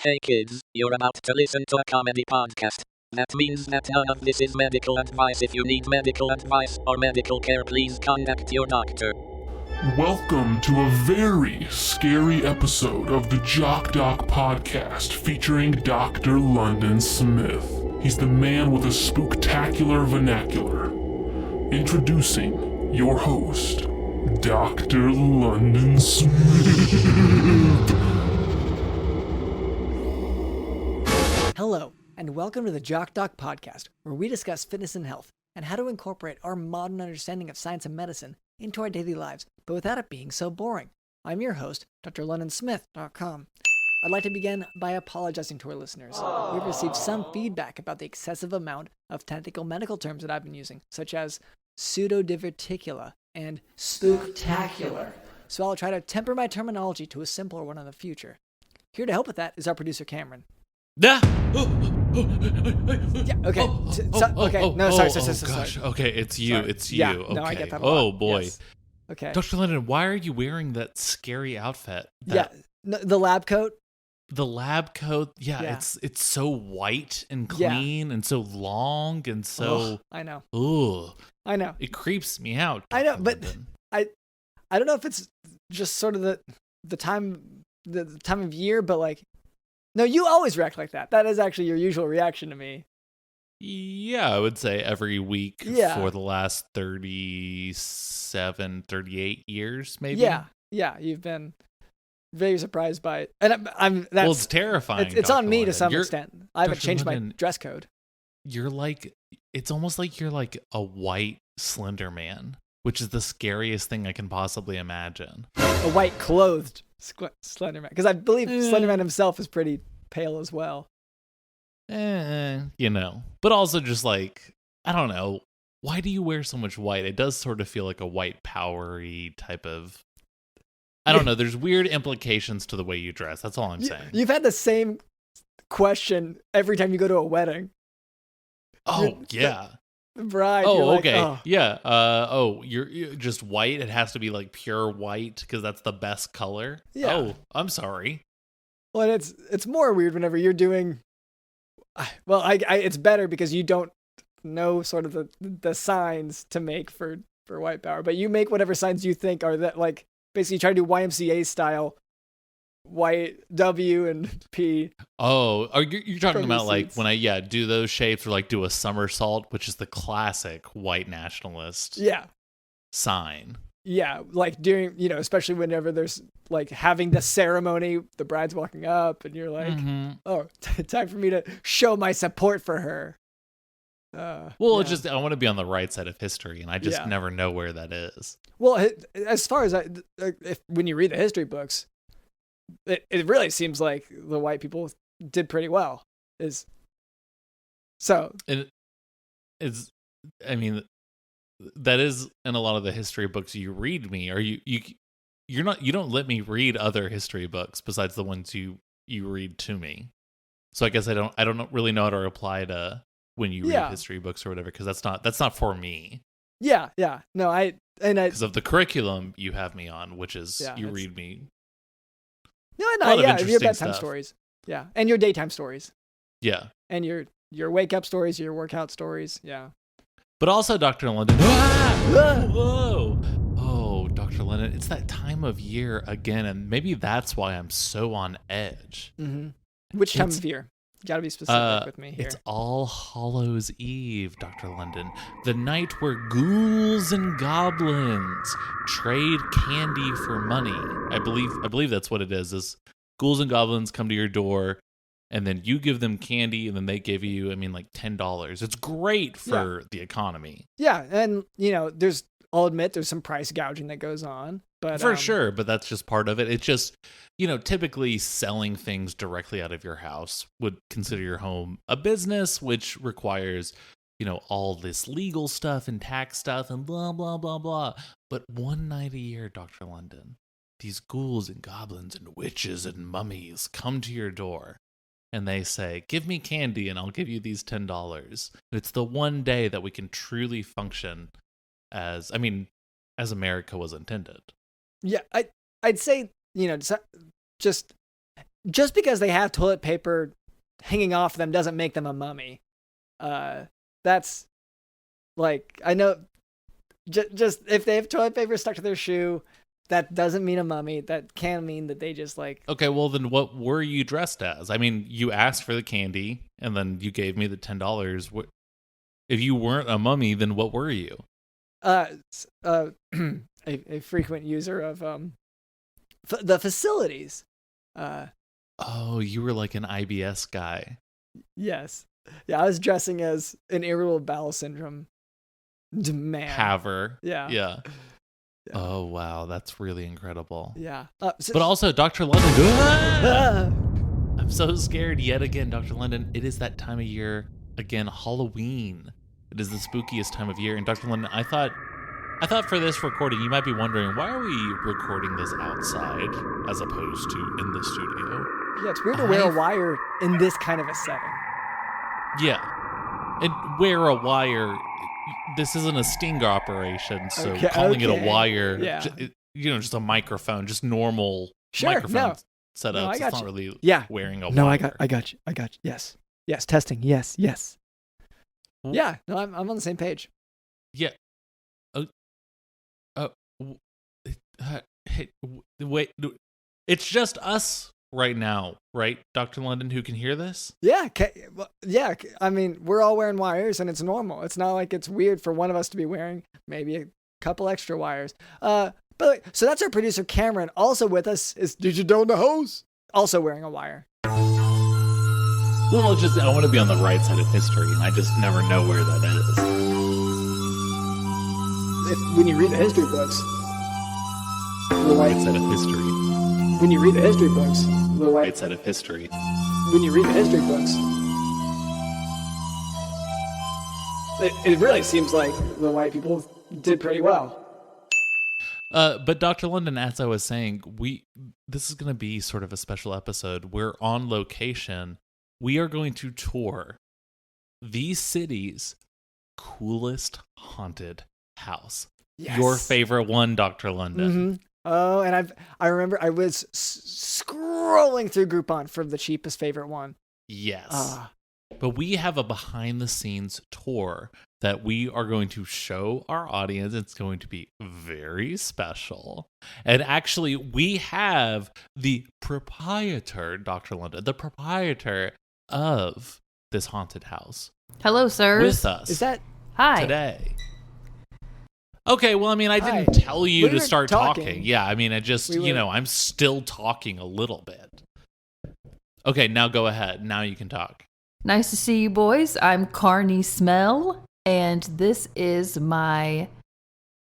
Hey kids, you're about to listen to a comedy podcast. That means that none of this is medical advice. If you need medical advice or medical care, please contact your doctor. Welcome to a very scary episode of the Jock podcast featuring Dr. London Smith. He's the man with a spooktacular vernacular. Introducing your host, Dr. London Smith. Hello, and welcome to the Jock podcast, where we discuss fitness and health, and how to incorporate our modern understanding of science and medicine into our daily lives, but without it being so boring. I'm your host, drlondonsmith.com. I'd like to begin by apologizing to our listeners. We've received some feedback about the excessive amount of technical medical terms that I've been using, such as pseudodiverticula and spooktacular. So I'll try to temper my terminology to a simpler one in the future. Here to help with that is our producer, Cameron. Yeah. Yeah. Okay. Sorry. Okay, it's you. Sorry. It's you. Yeah, okay. no, I get that a lot. Oh boy. Yes. Okay. Dr. Lennon, why are you wearing that scary outfit? The lab coat. The lab coat. Yeah. It's so white and clean and so long and so. I know. Ugh. I know. It creeps me out. I know, Dr. but London. I don't know if it's just sort of the time of year, but like, no, you always react like that. That is actually your usual reaction to me. Yeah, I would say every week for the last 38 years, maybe. Yeah, you've been very surprised by it, and well, it's terrifying. It's on me London. to some extent. I haven't changed London, my dress code. You're like, it's almost like you're like a white Slender Man, which is the scariest thing I can possibly imagine. A white clothed Slender Man, because I believe Slender Man himself is pretty pale as well. But also just like, I don't know. Why do you wear so much white? It does sort of feel like a white powery type of, I don't know. There's weird implications to the way you dress. That's all I'm saying. You've had the same question every time you go to a wedding. Oh, yeah. Bride. Oh, like, okay. Oh. Yeah. You're just white. It has to be like pure white because that's the best color. Yeah. Oh, I'm sorry. Well, and it's more weird whenever you're doing. Well, it's better because you don't know sort of the signs to make for white power, but you make whatever signs you think are that, like, basically try to do YMCA style white W and P. Oh, you're talking about like seats. when I do those shapes or like do a somersault, which is the classic white nationalist sign. Yeah, like during, especially whenever there's like having the ceremony, the bride's walking up and you're like, oh, time for me to show my support for her. It's just, I want to be on the right side of history and I just never know where that is. Well, as far as when you read the history books, it really seems like the white people did pretty well. That is in a lot of the history books you read me. Or you don't let me read other history books besides the ones you read to me. So I guess I don't really know how to reply to when you read history books or whatever, because that's not for me. Yeah. No, because of the curriculum you have me on, which is you read me. No, your bedtime stories. Yeah, and your daytime stories. Yeah, and your wake up stories, your workout stories. Yeah. But also, Dr. London. Whoa! Oh, Dr. London, it's that time of year again, and maybe that's why I'm so on edge. Mm-hmm. Which time of year? You gotta be specific with me here. It's All Hallows Eve, Dr. London. The night where ghouls and goblins trade candy for money. I believe that's what it is ghouls and goblins come to your door, and then you give them candy, and then they give you, like $10. It's great for the economy. Yeah, and, I'll admit there's some price gouging that goes on. But, for sure, but that's just part of it. It's just, typically selling things directly out of your house would consider your home a business, which requires, all this legal stuff and tax stuff and blah, blah, blah, blah. But one night a year, Dr. London, these ghouls and goblins and witches and mummies come to your door and they say, give me candy and I'll give you these $10. It's the one day that we can truly function as America was intended. Yeah, I'd say, just just because they have toilet paper hanging off them doesn't make them a mummy. That's like, I know just if they have toilet paper stuck to their shoe, that doesn't mean a mummy. That can mean that they just like... Okay, well then what were you dressed as? I mean, you asked for the candy and then you gave me the $10. If you weren't a mummy, then what were you? A frequent user of the facilities. Oh, you were like an IBS guy. Yes. Yeah, I was dressing as an irritable bowel syndrome man. Haver. Yeah. Yeah. Oh, wow. That's really incredible. Yeah. But also, Dr. London. I'm so scared yet again, Dr. London. It is that time of year. Again, Halloween. It is the spookiest time of year. And Dr. London, I thought for this recording, you might be wondering, why are we recording this outside as opposed to in the studio? Yeah, it's weird to wear a wire in this kind of a setting. Yeah. And wear a wire. This isn't a sting operation, so calling it a wire, just a microphone, just normal microphone setups. It's not really wearing a wire. No, I got you. Yes. Yes, testing. Yes. Yeah, no, I'm on the same page. Yeah. Wait, it's just us right now, right, Dr. London, who can hear this? Yeah, I mean, we're all wearing wires, and it's normal. It's not like it's weird for one of us to be wearing maybe a couple extra wires. But so that's our producer, Cameron. Also with us is Digital in the Hose, also wearing a wire. Well, I want to be on the right side of history, and I just never know where that is. When you read the history books, the right side of history. When you read the history books, the right side of history. When you read the history books, it really seems like the white people did pretty well. But Dr. London, as I was saying, this is going to be sort of a special episode. We're on location. We are going to tour the city's coolest haunted house. Yes. Your favorite one, Dr. London. Mm-hmm. Oh, and I remember I was scrolling through Groupon for the cheapest favorite one. Yes. But we have a behind-the-scenes tour that we are going to show our audience. It's going to be very special. And actually, we have the proprietor, Dr. London, the proprietor of this haunted house. Hello, sirs. With us. Is that... Hi. Today. Okay, well, I mean, I didn't tell you to start talking. Yeah, I mean, I'm still talking a little bit. Okay, now go ahead. Now you can talk. Nice to see you boys. I'm Carney Smell, and this is my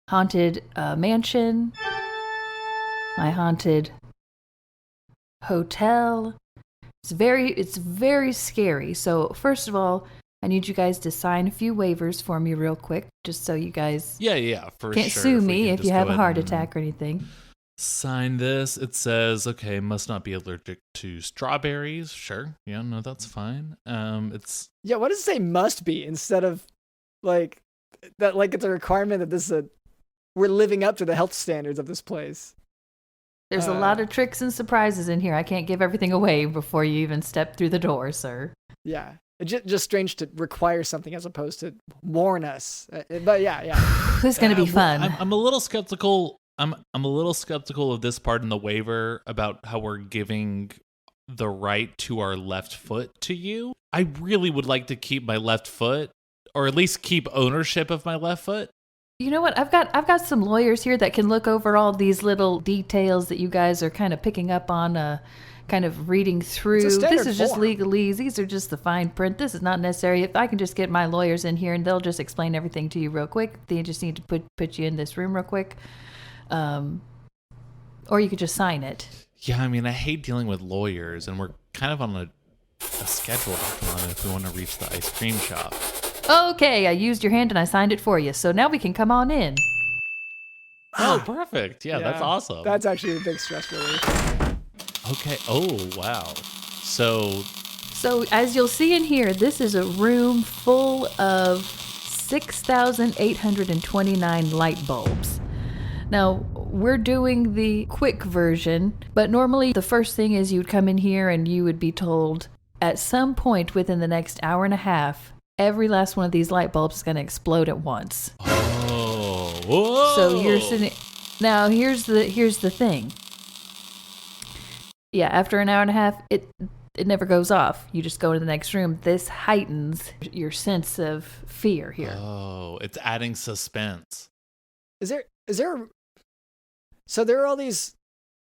haunted mansion, my haunted hotel. It's very scary. So first of all, I need you guys to sign a few waivers for me real quick, just so you guys can't sue me if you have a heart attack or anything. Sign this. It says, okay, must not be allergic to strawberries. Sure. Yeah, no, that's fine. What does it say must be instead of like that? Like it's a requirement that we're living up to the health standards of this place. There's a lot of tricks and surprises in here. I can't give everything away before you even step through the door, sir. Yeah. It's just strange to require something as opposed to warn us. But yeah. This is going to be fun. I'm a little skeptical. I'm a little skeptical of this part in the waiver about how we're giving the right to our left foot to you. I really would like to keep my left foot, or at least keep ownership of my left foot. You know what? I've got some lawyers here that can look over all these little details that you guys are kind of picking up on, kind of reading through. This is just legalese. These are just the fine print. This is not necessary. If I can just get my lawyers in here and they'll just explain everything to you real quick. They just need to put you in this room real quick. Or you could just sign it. Yeah, I mean, I hate dealing with lawyers, and we're kind of on a schedule, Dr. London, if we want to reach the ice cream shop. Okay, I used your hand and I signed it for you, so now we can come on in. Oh, perfect. Yeah, that's awesome. That's actually a big stress relief. Okay. Oh, wow. So as you'll see in here, this is a room full of 6,829 light bulbs. Now, we're doing the quick version, but normally the first thing is you'd come in here and you would be told at some point within the next hour and a half, every last one of these light bulbs is going to explode at once. Oh, whoa. So you're sitting. Now here's the thing. Yeah, after an hour and a half, it never goes off. You just go to the next room. This heightens your sense of fear here. Oh, it's adding suspense. Is there? So there are all these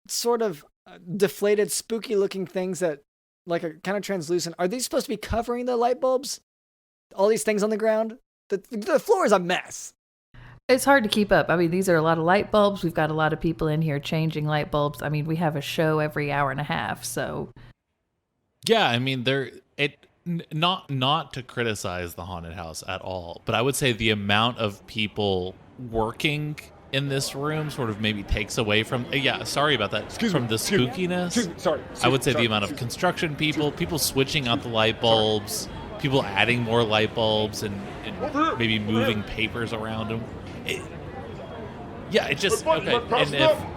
sort of deflated, spooky-looking things that, like, are kind of translucent. Are these supposed to be covering the light bulbs? All these things on the ground? The floor is a mess. It's hard to keep up. I mean, these are a lot of light bulbs. We've got a lot of people in here changing light bulbs. I mean, we have a show every hour and a half, so. Yeah, I mean, not to criticize the haunted house at all, but I would say the amount of people working in this room sort of maybe takes away from sorry about that, from the spookiness. Sorry. I would say the amount of construction people switching out the light bulbs, people adding more light bulbs and maybe moving papers around them.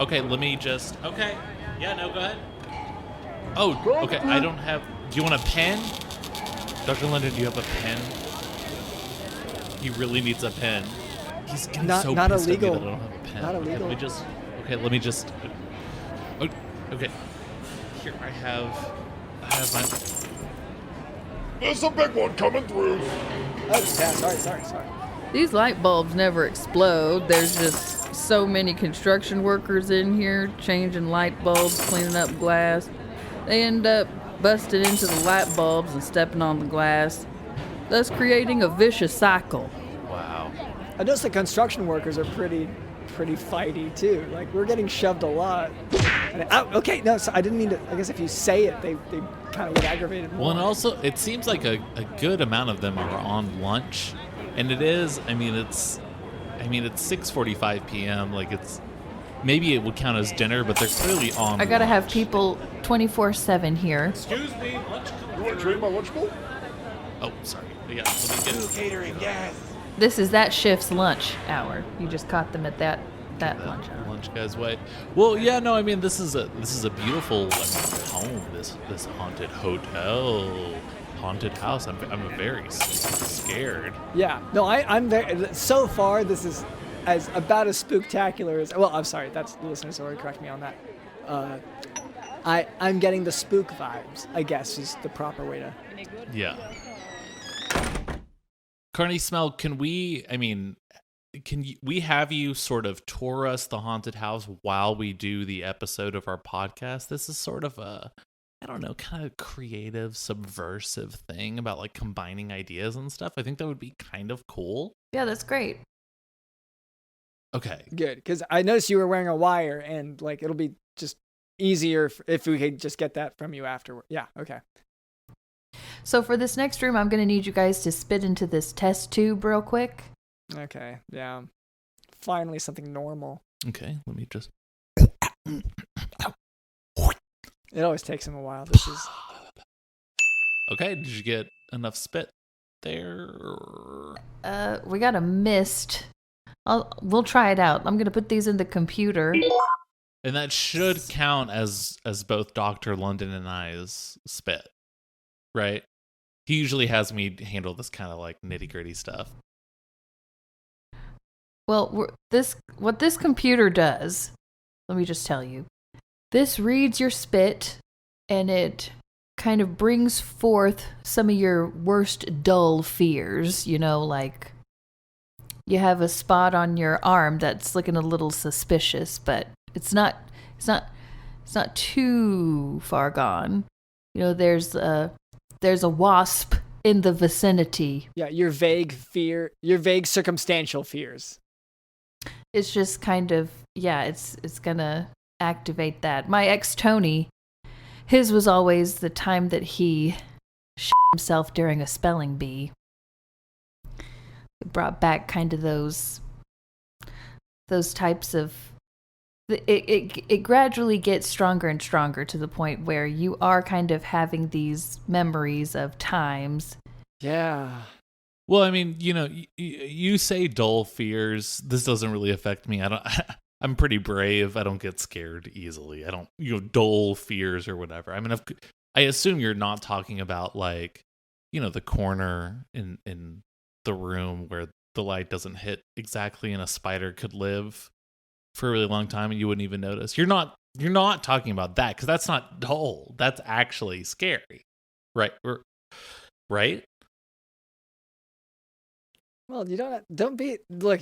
Okay. Let me just. Okay. Yeah. No. Go ahead. Oh. Okay. I don't have. Do you want a pen, Dr. London? Do you have a pen? He really needs a pen. He's getting so not pissed illegal. at me that I don't have a pen. Not illegal. Let me just. Okay. Here I have my. There's a big one coming through. Oh, yeah, sorry. These light bulbs never explode. There's just so many construction workers in here changing light bulbs, cleaning up glass. They end up busting into the light bulbs and stepping on the glass, thus creating a vicious cycle. Wow. I noticed the construction workers are pretty fighty too. Like, we're getting shoved a lot. Okay, no, so I didn't mean to. I guess if you say it, they kind of get aggravated more. Well, and also, it seems like a good amount of them are on lunch, and it is. I mean, it's 6:45 p.m. Like, it's maybe it would count as dinner, but they're clearly on. I gotta lunch. have people 24/7 here. Excuse me, lunch. You want to trade my lunch bowl? Oh, sorry. Yeah, let me get Catering, yes. This is that shift's lunch hour. You just caught them at that lunch hour. lunch guy's way. Well, yeah, no, I mean this is a beautiful home. This haunted hotel, haunted house. I'm very scared. Yeah, no, I'm very. So far, this is about as spooktacular as. Well, I'm sorry, that's the listeners already correct me on that. I'm getting the spook vibes, I guess, is the proper way to. Yeah. Carney Smell, can we have you sort of tour us the haunted house while we do the episode of our podcast? This is sort of a, I don't know, kind of creative, subversive thing about like combining ideas and stuff. I think that would be kind of cool. Yeah, that's great. Okay. Good, because I noticed you were wearing a wire, and like it'll be just easier if we could just get that from you afterward. Yeah, okay. So for this next room, I'm going to need you guys to spit into this test tube real quick. Okay, yeah. Finally something normal. Okay, let me just. It always takes him a while. This is. Okay, did you get enough spit there? We got a mist. We'll try it out. I'm going to put these in the computer. And that should count as both Dr. London and I's spit, right? He usually has me handle this kind of like nitty-gritty stuff. Well, what this computer does, let me just tell you. This reads your spit, and it kind of brings forth some of your worst dull fears. You know, like you have a spot on your arm that's looking a little suspicious, but it's not too far gone. You know, there's a wasp in the vicinity. Yeah, your vague circumstantial fears. It's just kind of, yeah, it's gonna activate that. My ex Tony, his was always the time that he shit himself during a spelling bee. It brought back kind of those types of. It gradually gets stronger and stronger to the point where you are kind of having these memories of times. Yeah. Well, I mean, you know, you say dull fears. This doesn't really affect me. I I'm pretty brave. I don't get scared easily. I don't, dull fears or whatever. I mean, I assume you're not talking about like, the corner in the room where the light doesn't hit exactly and a spider could live for a really long time and you wouldn't even notice. You're not talking about that because that's not dull. That's actually scary. Right? Right? Well, don't be, look,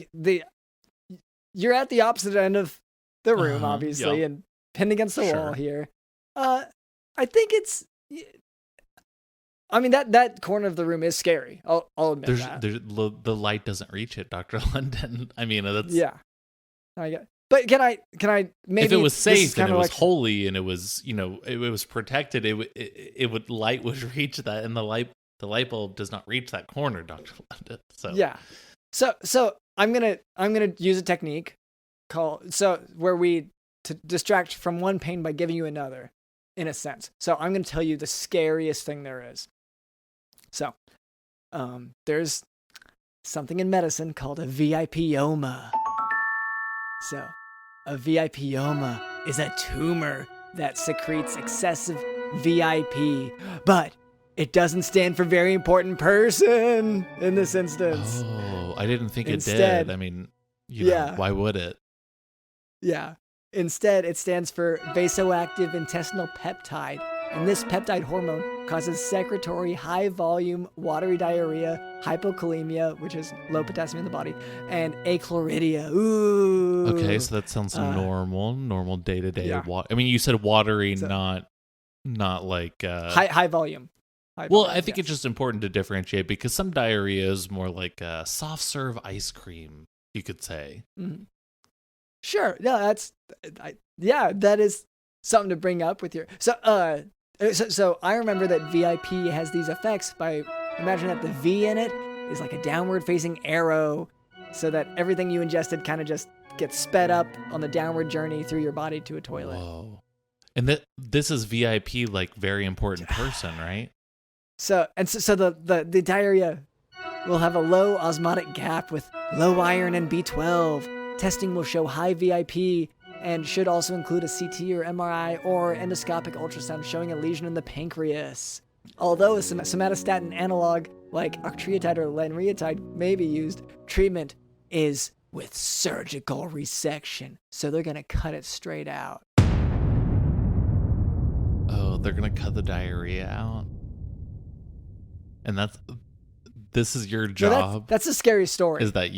you're at the opposite end of the room, obviously, and pinned against the wall here. I think it's, I mean, that corner of the room is scary. I'll admit that. The light doesn't reach it, Dr. London. I mean, that's... Yeah. But can I maybe... If it was safe and it was holy and it was, it was protected, light would reach that, and the light bulb does not reach that corner, Dr. London. So yeah. So I'm gonna use a technique where we to distract from one pain by giving you another, in a sense. So I'm gonna tell you the scariest thing there is. So, there's something in medicine called a VIPoma. So, a VIPoma is a tumor that secretes excessive VIP, but it doesn't stand for very important person in this instance. Oh, I didn't think it did. I mean, why would it? Yeah. Instead, it stands for vasoactive intestinal peptide, and this peptide hormone causes secretory, high-volume, watery diarrhea, hypokalemia, which is low potassium in the body, and achlorhydria. Ooh. Okay, so that sounds normal day-to-day. Yeah. I mean, you said watery, not like... High volume. I think it's just important to differentiate because some diarrhea is more like soft-serve ice cream, you could say. Mm-hmm. Sure. No, that is something to bring up with your... So I remember that VIP has these effects by, imagine that the V in it is like a downward facing arrow so that everything you ingested kind of just gets sped up on the downward journey through your body to a toilet. Whoa. And this is VIP, like very important person, right? So the diarrhea will have a low osmotic gap with low iron and B12. Testing will show high VIP and should also include a CT or MRI or endoscopic ultrasound showing a lesion in the pancreas. Although a somatostatin analog like octreotide or lanreotide may be used, treatment is with surgical resection. So they're going to cut it straight out. Oh, they're going to cut the diarrhea out? And this is your job. No, that's a scary story. Is that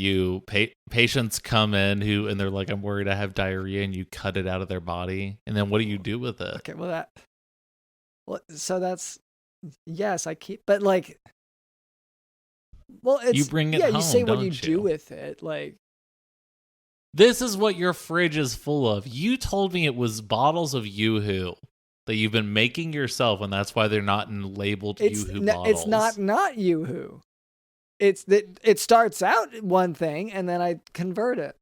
patients come in and they're like, I'm worried I have diarrhea, and you cut it out of their body, and then what do you do with it? Okay, so that's yes, I keep, but like, well, it's you bring it home. You say what you do with it, like. This is what your fridge is full of. You told me it was bottles of Yoo-Hoo that you've been making yourself, and that's why they're not in labeled Yoo-Hoo bottles. It's not Yoo-Hoo. It starts out one thing, and then I convert it.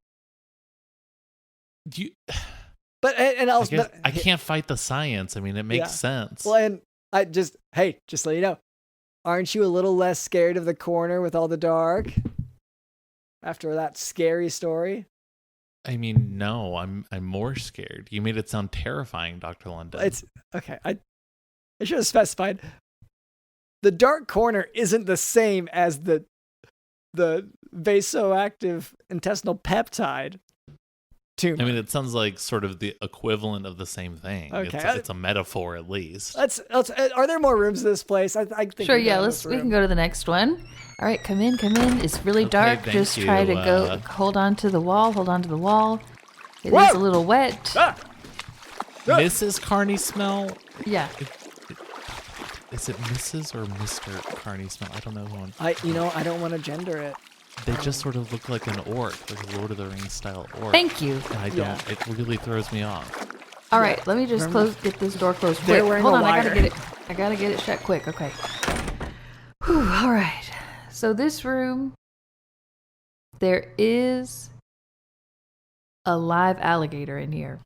I can't fight the science. I mean, it makes sense. Well, and just so you know, aren't you a little less scared of the corner with all the dark after that scary story? I mean, no, I'm more scared. You made it sound terrifying, Dr. London. It's okay. I should have specified. The dark corner isn't the same as the vasoactive intestinal peptide tumor. I mean, it sounds like sort of the equivalent of the same thing. Okay. It's a metaphor, at least. Are there more rooms in this place? I think sure, yeah. We can go to the next one. All right, come in. It's really dark. Just try to go. Hold on to the wall. It is a little wet. Mrs. Carney Smell? Yeah. Is it Mrs. or Mr. Carney Smell? I don't know who I don't want to gender it. They just sort of look like an orc, like a Lord of the Rings style orc. Thank you. And I don't. It really throws me off. All right, let me just get this door closed quick. Hold on, I gotta get it shut quick. Okay. Whew, all right. So this room, there is a live alligator in here.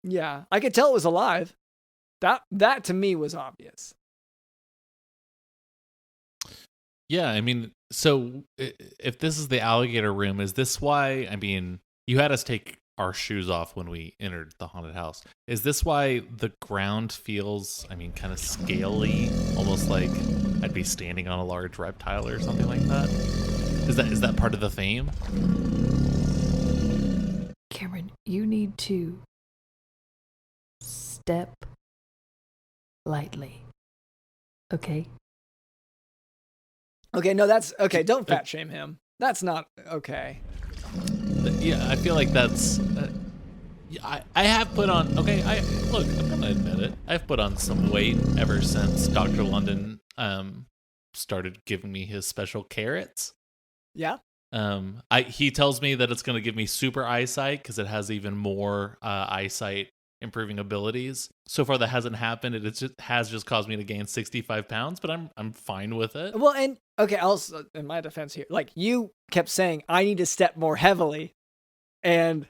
Yeah, I could tell it was alive. That to me was obvious. Yeah, I mean, so if this is the alligator room, is this why? I mean, you had us take our shoes off when we entered the haunted house. Is this why the ground feels, kind of scaly, almost like I'd be standing on a large reptile or something like that? Is that part of the theme? Cameron, you need to step lightly. Okay? Okay, no, that's okay. Don't fat shame him. That's not okay. Yeah, I feel like that's. I have put on. Okay, look. I'm gonna admit it. I've put on some weight ever since Dr. London started giving me his special carrots. Yeah. He tells me that it's gonna give me super eyesight because it has even more eyesight improving abilities. So far, that hasn't happened. It has just caused me to gain 65 pounds, but I'm fine with it. Well, and okay, also in my defense here, like you kept saying, I need to step more heavily, and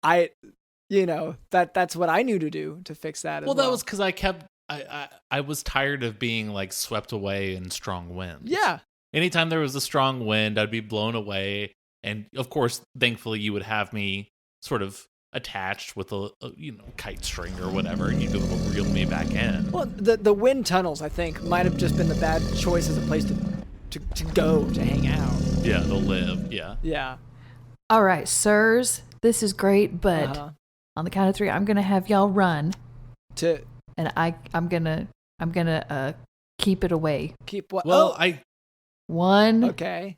that's what I knew to do to fix that. Well, that was because I was tired of being like swept away in strong winds. Yeah. Anytime there was a strong wind, I'd be blown away, and of course, thankfully, you would have me sort of attached with a kite string or whatever, and you'd be able to reel me back in. Well, the wind tunnels, I think, might have just been the bad choice as a place to go to hang out. Yeah, to live. Yeah. Yeah. All right, sirs, this is great, but on the count of 3, I'm gonna have y'all run. And I'm gonna keep it away. Keep what? Well, 1. Okay.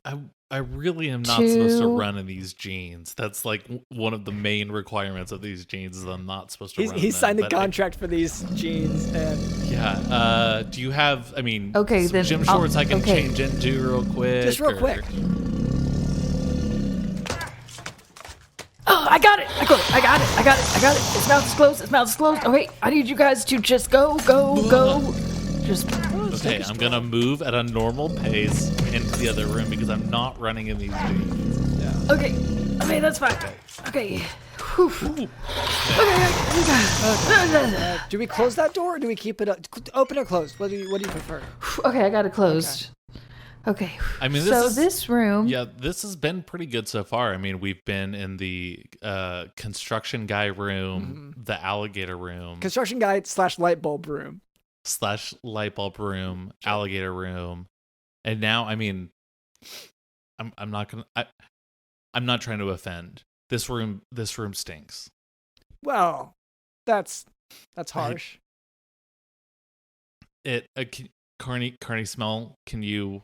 I really am not supposed to run in these jeans. That's like one of the main requirements of these jeans is I'm not supposed to run in them. He signed a contract for these jeans. And yeah. Do you have, okay, some gym shorts I can change into real quick? Just real quick. Oh, I got it. His mouth is closed. Oh, wait, I need you guys to just go. Just... Okay, I'm going to move at a normal pace into the other room because I'm not running in these jeans. Yeah. Okay, that's fine. Okay. Okay. Do we close that door or do we keep it open or closed? What do you prefer? Okay, I got it closed. Okay. This room... Yeah, this has been pretty good so far. We've been in the construction guy room, the alligator room. Construction guy / light bulb room. / light bulb room, alligator room. And now, I'm not trying to offend. This room stinks. Well, that's harsh. Carney Smell, can you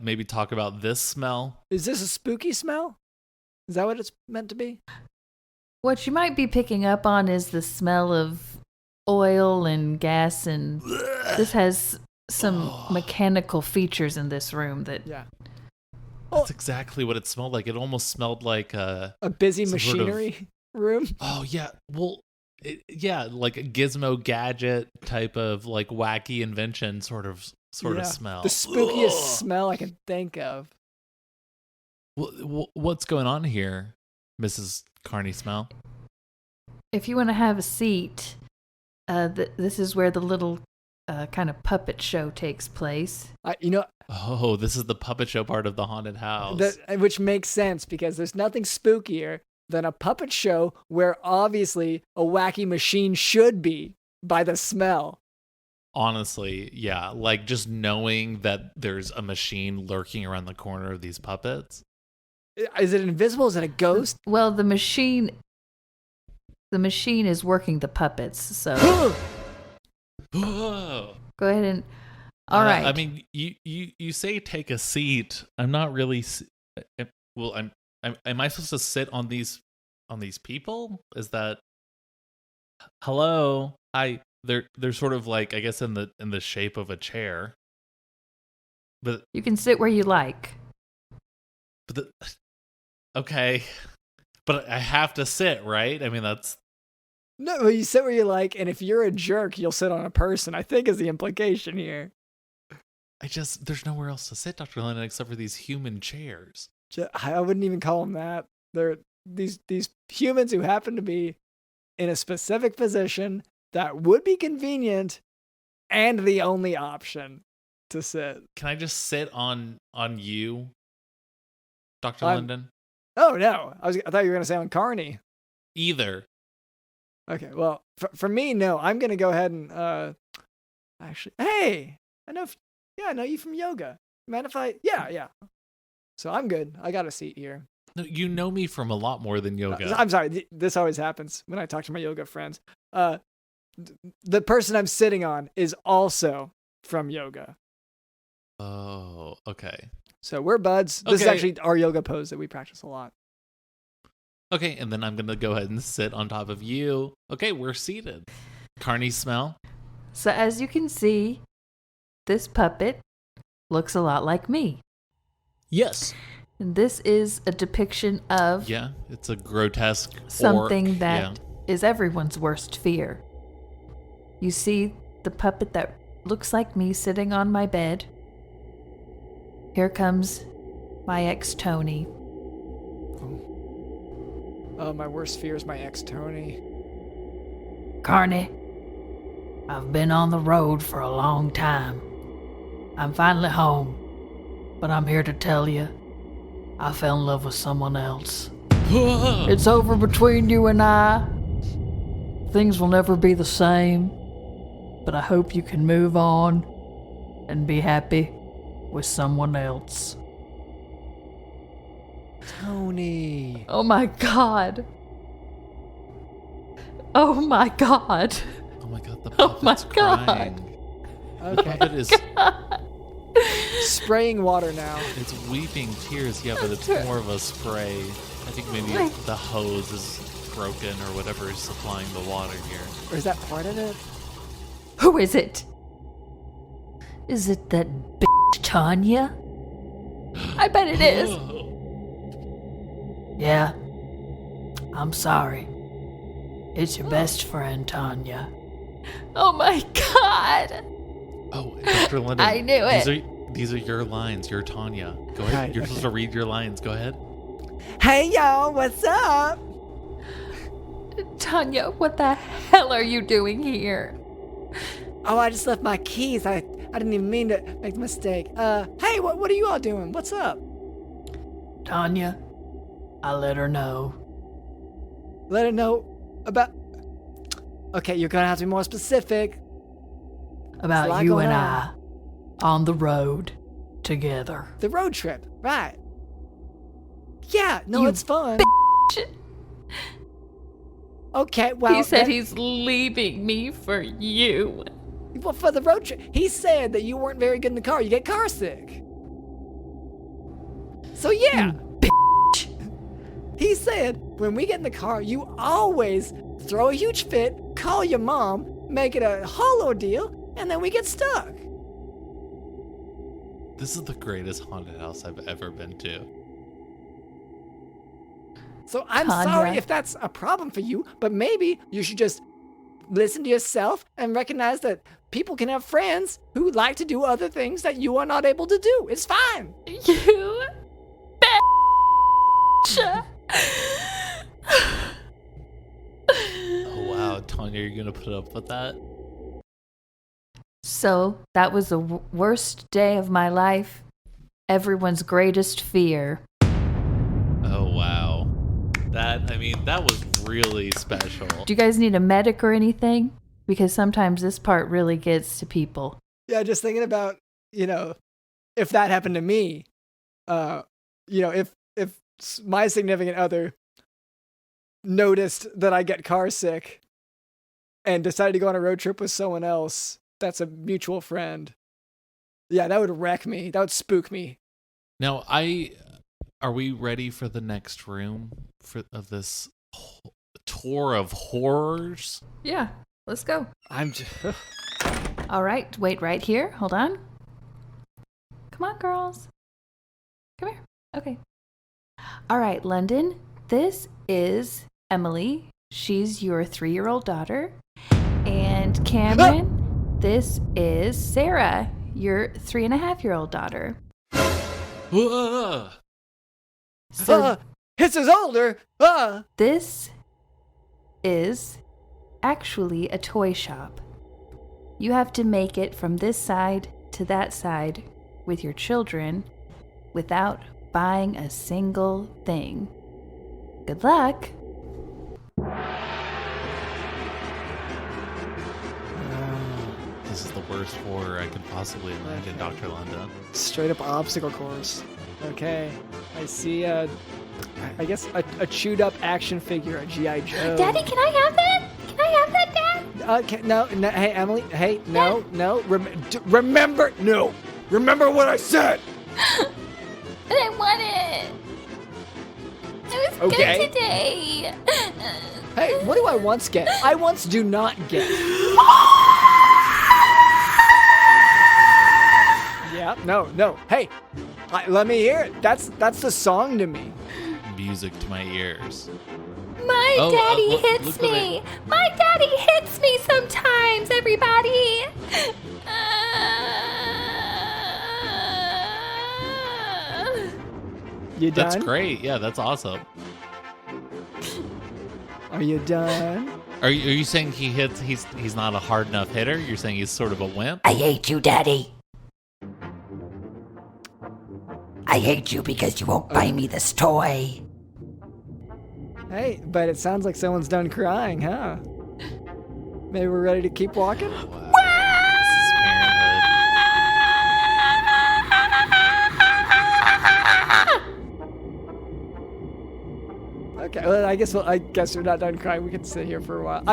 maybe talk about this smell? Is this a spooky smell? Is that what it's meant to be? What you might be picking up on is the smell of oil and gas, and this has some mechanical features in this room that... Yeah. That's exactly what it smelled like. It almost smelled like a busy machinery room. Oh, yeah. Well, like a gizmo gadget type of like wacky invention sort of smell. The spookiest smell I can think of. What's going on here, Mrs. Carney Smell? If you want to have a seat, this is where the little kind of puppet show takes place. Oh, this is the puppet show part of the haunted house. Which makes sense because there's nothing spookier than a puppet show where obviously a wacky machine should be by the smell. Honestly, yeah. Like just knowing that there's a machine lurking around the corner of these puppets. Is it invisible? Is it a ghost? Well, the machine is working the puppets, so... Whoa. Go ahead and... All right. You say take a seat. I'm not really... Well, am I supposed to sit on these people? Is that... Hello? They're sort of like, I guess, in the shape of a chair. But you can sit where you like. Okay. But I have to sit, right? That's... No, you sit where you like, and if you're a jerk, you'll sit on a person, I think is the implication here. There's nowhere else to sit, Dr. Lennon, except for these human chairs. I wouldn't even call them that. They're these humans who happen to be in a specific position that would be convenient and the only option to sit. Can I just sit on you, Dr. Linden? Oh, no. I thought you were going to say on Carney. Either. Okay, well, for me, no. I'm gonna go ahead and actually. Hey, I know you from yoga. Mind if I? Yeah. So I'm good. I got a seat here. No, you know me from a lot more than yoga. I'm sorry. This always happens when I talk to my yoga friends. The person I'm sitting on is also from yoga. Oh, okay. So we're buds. This is actually our yoga pose that we practice a lot. Okay, and then I'm going to go ahead and sit on top of you. Okay, we're seated. Carney Smell. So as you can see, this puppet looks a lot like me. Yes. And this is a depiction of Yeah, it's a grotesque something orc. that is everyone's worst fear. You see the puppet that looks like me sitting on my bed. Here comes my ex Tony. My worst fear is my ex Tony. Carney, I've been on the road for a long time. I'm finally home, but I'm here to tell you, I fell in love with someone else. It's over between you and I. Things will never be the same, but I hope you can move on and be happy with someone else. Tony. Oh my God. Oh my God. Oh my god, the Oh my puppet's crying. God. The Okay. puppet is Spraying water now. it's weeping tears, yeah, but it's more of a spray. I think maybe the hose is broken or whatever is supplying the water here. Or is that part of it? Who is it? Is it that bitch Tanya? I bet it is. Yeah. I'm sorry. It's your best friend, Tanya. Oh my God. Oh, Dr. London. I knew it. These are your lines. You're Tanya. Go ahead. Right, You're supposed to read your lines. Go ahead. Hey y'all, what's up? Tanya, what the hell are you doing here? Oh, I just left my keys. I didn't even mean to make the mistake. Hey, what are you all doing? What's up? Tanya, I let her know. Let her know about. Okay, you're gonna have to be more specific. There's a About lot you going and on. I on the road together. The road trip, right? Yeah, no, You it's fun. Shit. Okay, well, He said then- he's leaving me for you. well, for the road trip. He said that you weren't very good in the car. You get car sick. So yeah, he said when we get in the car, you always throw a huge fit, call your mom, make it a hollow deal, and then we get stuck. This is the greatest haunted house I've ever been to. So I'm Tanya. sorry if that's a problem for you, but maybe you should just listen to yourself and recognize that people can have friends who like to do other things that you are not able to do. It's fine. You bitch. Oh wow, Tanya, you're gonna put up with that? So that was the worst day of my life. Everyone's greatest fear. Oh wow. That was really special. Do you guys need a medic or anything? Because sometimes this part really gets to people. Yeah, just thinking about, if that happened to me, if my significant other noticed that I get car sick and decided to go on a road trip with someone else that's a mutual friend, yeah, that would wreck me. That would spook me. Now, are we ready for the next room of this tour of horrors? Yeah, let's go. I'm just... All right, wait right here. Hold on. Come on, girls. Come here. Okay. All right, London. This is Emily. She's your 3-year-old daughter. And Cameron, this is Sarah, your 3.5-year-old daughter. Whoa! So His is older. this is actually a toy shop. You have to make it from this side to that side with your children without buying a single thing. Good luck. the worst horror I could possibly imagine, Dr. London. Straight up obstacle course. Okay. I see I guess a chewed up action figure, a G.I. Joe. Daddy, can I have that? Can I have that, Dad? No, hey, Emily. Hey, no. Remember. No. Remember what I said. But I want it. It was good today. Hey, what do I once get? I once do not get. Yeah, no. Hey, let me hear it. That's the song to me. Music to my ears. My daddy hits me. My daddy hits me sometimes, everybody. You done? That's great. Yeah, that's awesome. Are you done? Are you saying he's not a hard enough hitter? You're saying he's sort of a wimp? I hate you, Daddy. I hate you because you won't buy me this toy. Hey, but it sounds like someone's done crying, huh? Maybe we're ready to keep walking? Wow. This is parenthood. Okay, well, I guess we're not done crying. We can sit here for a while.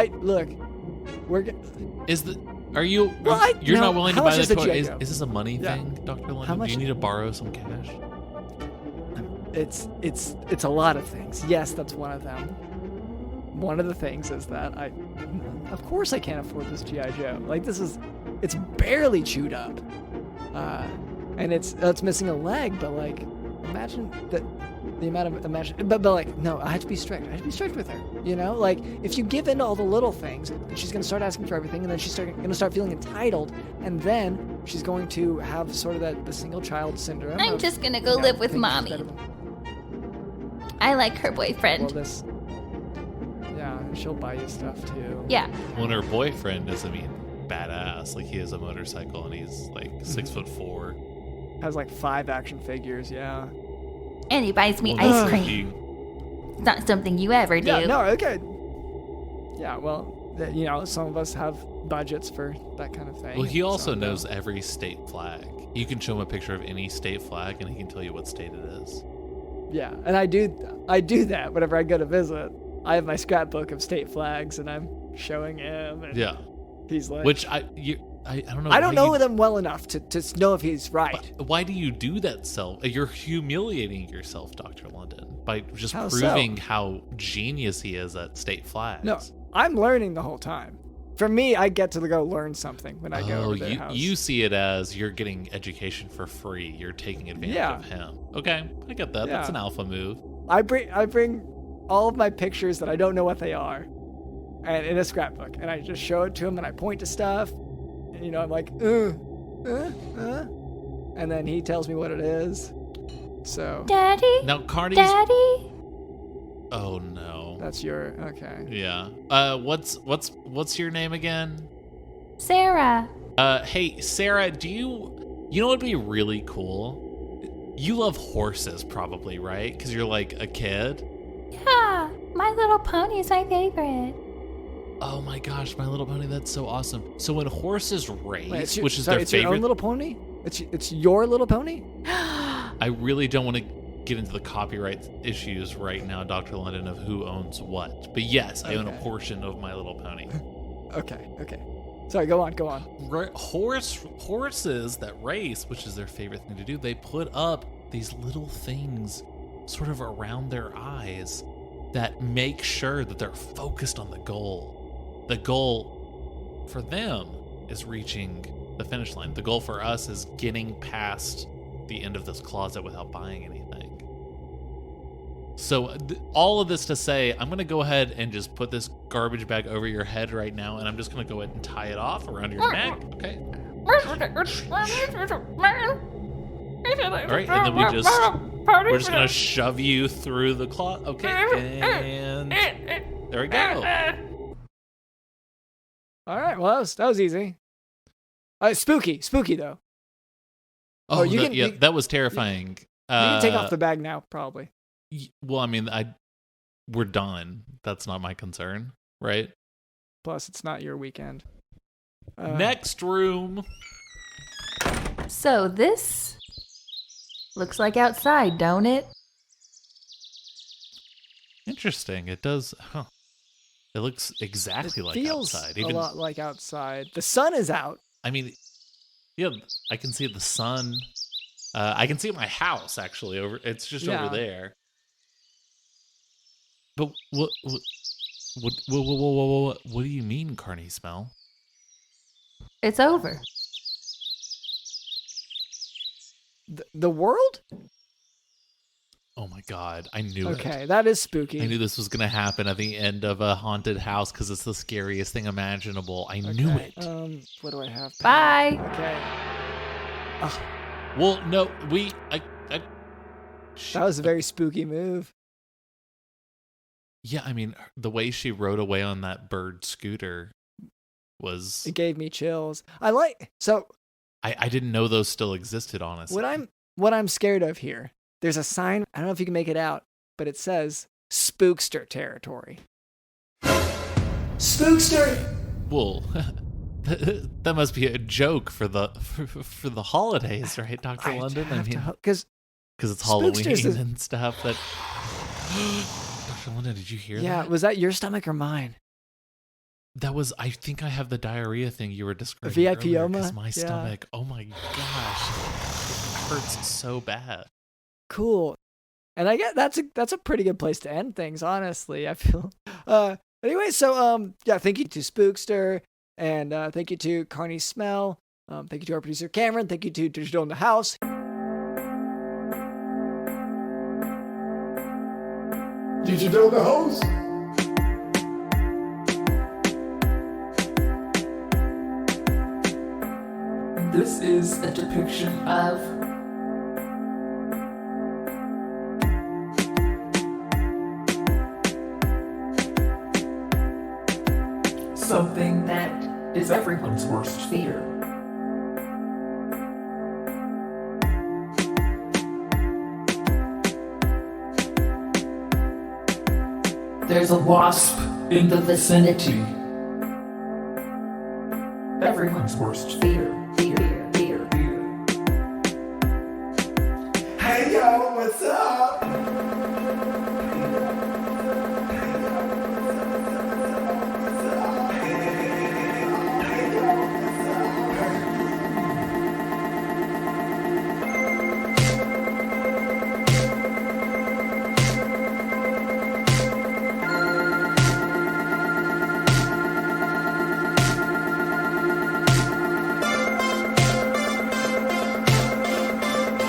You're not willing to buy the toy? Is this a money Yeah. thing, Dr. London? How much? Do you need to borrow some cash? It's a lot of things. Yes, that's one of them. One of the things is that of course I can't afford this G.I. Joe. Like it's barely chewed up, and it's missing a leg. But like, imagine that the amount of But like, no, I have to be strict. I have to be strict with her. You know, like if you give in to all the little things, then she's gonna start asking for everything, and then she's gonna start feeling entitled, and then she's going to have sort of the single child syndrome. I'm just gonna go live with Mommy. I like her boyfriend. Well, yeah, she'll buy you stuff too. Yeah. When her boyfriend is, badass. Like he has a motorcycle and he's like 6'4". Has like 5 action figures, yeah. And he buys me ice cream. It's not something you ever do. Yeah, no, okay. Yeah, well, some of us have budgets for that kind of thing. Well, he also knows every state flag. You can show him a picture of any state flag and he can tell you what state it is. Yeah, and I do that whenever I go to visit. I have my scrapbook of state flags, and I'm showing him. And yeah, he's like, which I don't know. I don't know them well enough to know if he's right. Why do you do that, You're humiliating yourself, Dr. London, by just How proving so? how genius he is at state flags. No, I'm learning the whole time. For me, I get to go learn something when I go over their house. You see it as you're getting education for free. You're taking advantage of him. Okay, I get that. Yeah. That's an alpha move. I bring all of my pictures that I don't know what they are, and in a scrapbook, and I just show it to him, and I point to stuff, and I'm like, and then he tells me what it is. So, Daddy. Now, Carney's. Daddy. Oh no. That's your okay. Yeah. What's your name again? Sarah. Hey Sarah, do you know what'd be really cool? You love horses, probably, right? Because you're like a kid. Yeah, My Little Pony is my favorite. Oh my gosh, My Little Pony, that's so awesome. So when horses race, which is their favorite, your own little pony? It's your little pony? I really don't want to get into the copyright issues right now, Dr. London, of who owns what. But yes, I own a portion of My Little Pony. Okay. Sorry, go on. Horses that race, which is their favorite thing to do, they put up these little things sort of around their eyes that make sure that they're focused on the goal. The goal for them is reaching the finish line. The goal for us is getting past the end of this closet without buying anything. So all of this to say, I'm going to go ahead and just put this garbage bag over your head right now, and I'm just going to go ahead and tie it off around your neck, okay? All right, and then we're just going to shove you through the closet, okay? And there we go. All right, well, that was easy. Spooky though. Oh, that was terrifying. You can take off the bag now, probably. Well, I mean, we're done. That's not my concern, right? Plus, it's not your weekend. Next room. So this looks like outside, don't it? Interesting. It does. Huh. It looks exactly like feels outside. a lot like outside. The sun is out. I mean, yeah, I can see the sun. I can see my house actually over. It's just over there. But what do you mean, Carney Smell? It's over. The world? Oh my God, I knew it. Okay, that is spooky. I knew this was going to happen at the end of a haunted house because it's the scariest thing imaginable. I knew it. What do I have? Bye. Okay. Oh, Well, no, that was a very spooky move. Yeah, I mean, the way she rode away on that bird scooter was... It gave me chills. I didn't know those still existed, honestly. What I'm scared of here, there's a sign, I don't know if you can make it out, but it says Spookster territory. Spookster! Well, that must be a joke for the holidays, right, Dr. London? Because it's Halloween and stuff. That Dr. London, did you hear that? Yeah, was that your stomach or mine? That was, I think I have the diarrhea thing you were describing VIPoma? because my stomach, oh my gosh, it hurts so bad. Cool. And I get that's a pretty good place to end things, honestly. I feel. Anyway, so thank you to Spookster, and thank you to Carney Smell. Thank you to our producer Cameron. Thank you to Digital in the House. Digital in the house. This is a depiction of something that is everyone's worst fear. There's a wasp in the vicinity. Everyone's worst fear. Hey yo, what's up?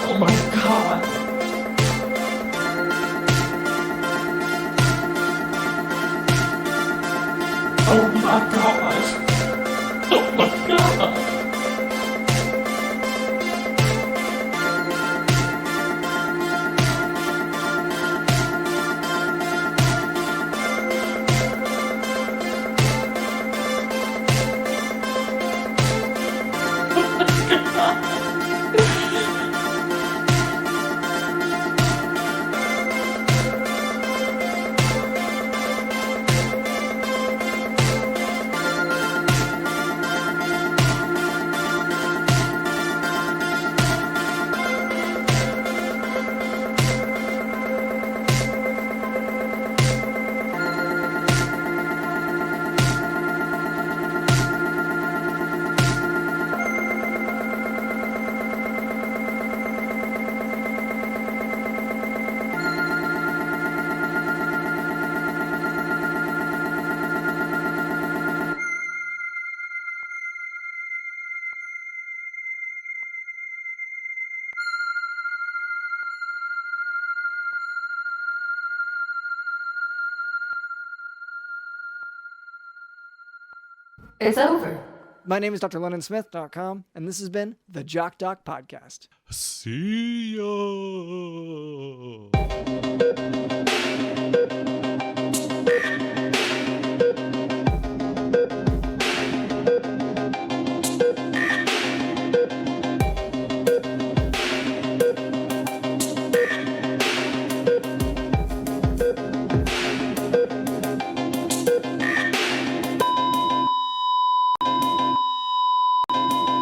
Oh my god. Oh my god. Oh my god. It's over. My name is drlondonsmith.com, and this has been the Jock Doc Podcast. See ya.